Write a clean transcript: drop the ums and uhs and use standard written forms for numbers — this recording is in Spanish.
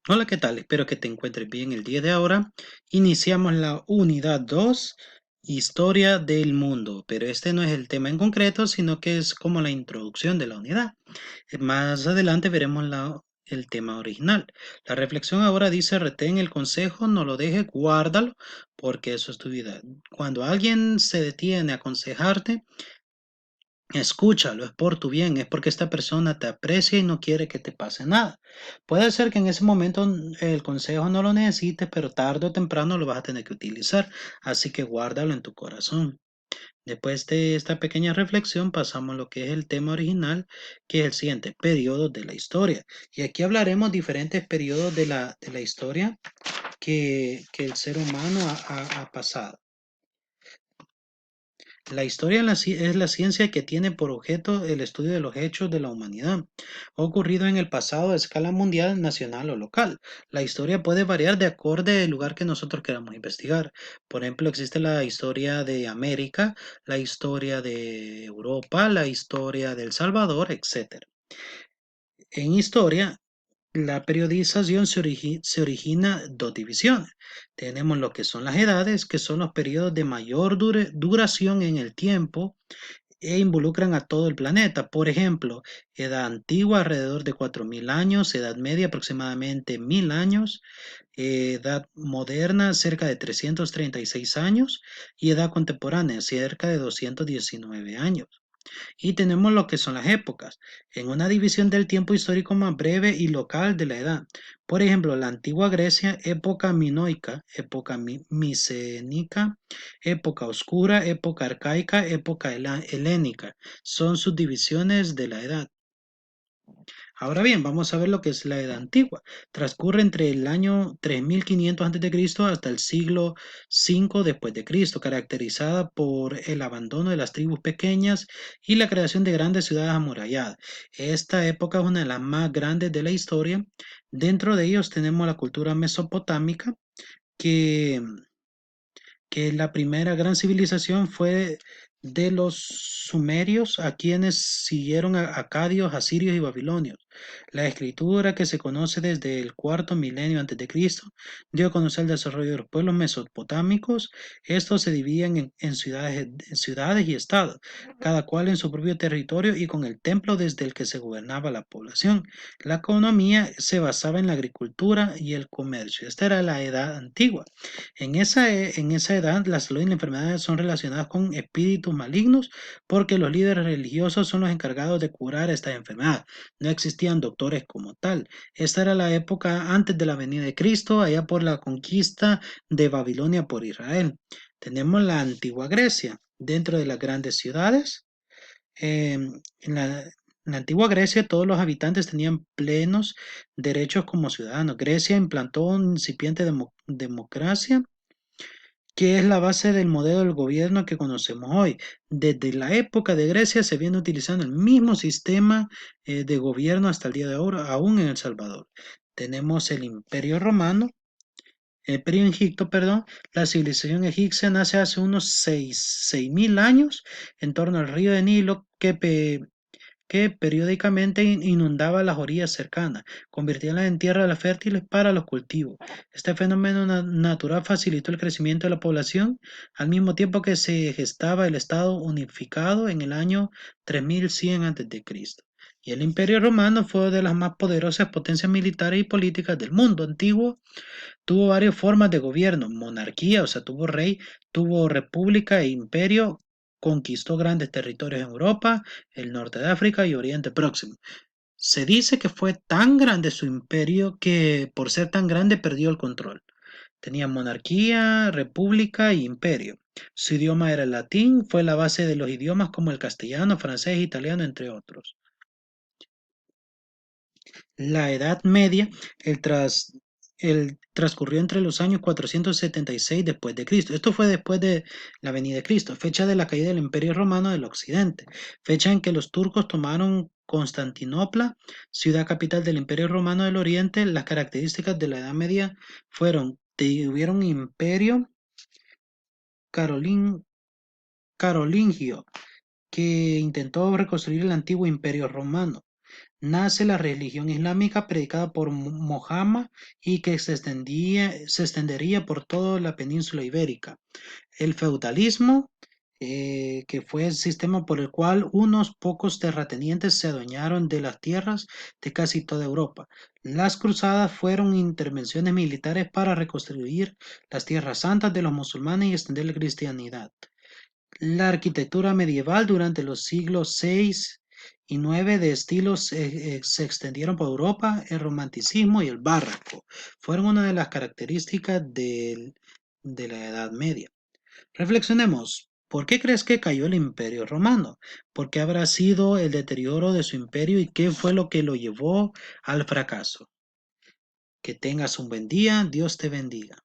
Hola, ¿qué tal? Espero que te encuentres bien el día de ahora. Iniciamos la unidad 2, Historia del mundo, pero este no es el tema en concreto, sino que es como la introducción de la unidad. Más adelante veremos el tema original. La reflexión ahora dice, retén el consejo, no lo dejes, guárdalo, porque eso es tu vida. Cuando alguien se detiene a aconsejarte, escúchalo, es por tu bien, es porque esta persona te aprecia y no quiere que te pase nada. Puede ser que en ese momento el consejo no lo necesites, pero tarde o temprano lo vas a tener que utilizar, así que guárdalo en tu corazón. Después de esta pequeña reflexión pasamos a lo que es el tema original, que es el siguiente, periodos de la historia. Y aquí hablaremos diferentes periodos de la historia que el ser humano ha pasado. La historia es la ciencia que tiene por objeto el estudio de los hechos de la humanidad, ocurrido en el pasado a escala mundial, nacional o local. La historia puede variar de acuerdo al lugar que nosotros queramos investigar. Por ejemplo, existe la historia de América, la historia de Europa, la historia de El Salvador, etc. En historia, la periodización se origina dos divisiones. Tenemos lo que son las edades, que son los periodos de mayor duración en el tiempo e involucran a todo el planeta. Por ejemplo, edad antigua alrededor de 4.000 años, edad media aproximadamente 1.000 años, edad moderna cerca de 336 años y edad contemporánea cerca de 219 años. Y tenemos lo que son las épocas, en una división del tiempo histórico más breve y local de la edad. Por ejemplo, la antigua Grecia, época minoica, época micénica, época oscura, época arcaica, época helénica. Son subdivisiones de la edad. Ahora bien, vamos a ver lo que es la Edad Antigua. Transcurre entre el año 3500 a.C. hasta el siglo V después de Cristo, caracterizada por el abandono de las tribus pequeñas y la creación de grandes ciudades amuralladas. Esta época es una de las más grandes de la historia. Dentro de ellos tenemos la cultura mesopotámica, que que la primera gran civilización fue de los sumerios, a quienes siguieron a acadios, asirios y babilonios. La escritura, que se conoce desde el cuarto milenio antes de Cristo, dio a conocer el desarrollo de los pueblos mesopotámicos. Estos se dividían en ciudades y estados, cada cual en su propio territorio y con el templo desde el que se gobernaba la población. La economía se basaba en la agricultura y el comercio. Esta era la edad antigua. En esa edad, la salud y las enfermedades son relacionadas con espíritus malignos porque los líderes religiosos son los encargados de curar estas enfermedades. No existían doctores como tal. Esta era la época antes de la venida de Cristo, allá por la conquista de Babilonia por Israel. Tenemos la antigua Grecia. Dentro de las grandes ciudades, en la antigua Grecia todos los habitantes tenían plenos derechos como ciudadanos. Grecia implantó una incipiente democracia, que es la base del modelo del gobierno que conocemos hoy. Desde la época de Grecia se viene utilizando el mismo sistema de gobierno hasta el día de ahora, aún en El Salvador. Tenemos el Imperio Romano, el Imperio Egipto, perdón. La civilización egipcia nace hace unos 6.000 años en torno al río de Nilo, que periódicamente inundaba las orillas cercanas, convirtiéndolas en tierras fértiles para los cultivos. Este fenómeno natural facilitó el crecimiento de la población, al mismo tiempo que se gestaba el Estado unificado en el año 3100 a.C. Y el Imperio Romano fue una de las más poderosas potencias militares y políticas del mundo antiguo. Tuvo varias formas de gobierno: monarquía, o sea, tuvo rey, tuvo república e imperio, conquistó grandes territorios en Europa, el norte de África y Oriente Próximo. Se dice que fue tan grande su imperio que por ser tan grande perdió el control. Tenía monarquía, república e imperio. Su idioma era el latín, fue la base de los idiomas como el castellano, francés, italiano, entre otros. La Edad Media, el, tras, el transcurrió entre los años 476 después de Cristo. Esto fue después de la venida de Cristo, fecha de la caída del Imperio Romano del Occidente, fecha en que los turcos tomaron Constantinopla, ciudad capital del Imperio Romano del Oriente. Las características de la Edad Media fueron: tuvieron un imperio carolin- carolingio que intentó reconstruir el antiguo Imperio Romano. nace la religión islámica predicada por Mohammed y que se extendería por toda la península ibérica. El feudalismo, que fue el sistema por el cual unos pocos terratenientes se adueñaron de las tierras de casi toda Europa. Las cruzadas fueron intervenciones militares para reconstruir las tierras santas de los musulmanes y extender la cristianidad. La arquitectura medieval durante los siglos VI y IX de estilos se extendieron por Europa. El romanticismo y el barroco fueron una de las características de la Edad Media. Reflexionemos. ¿Por qué crees que cayó el Imperio Romano? ¿Por qué habrá sido el deterioro de su imperio y qué fue lo que lo llevó al fracaso? Que tengas un buen día. Dios te bendiga.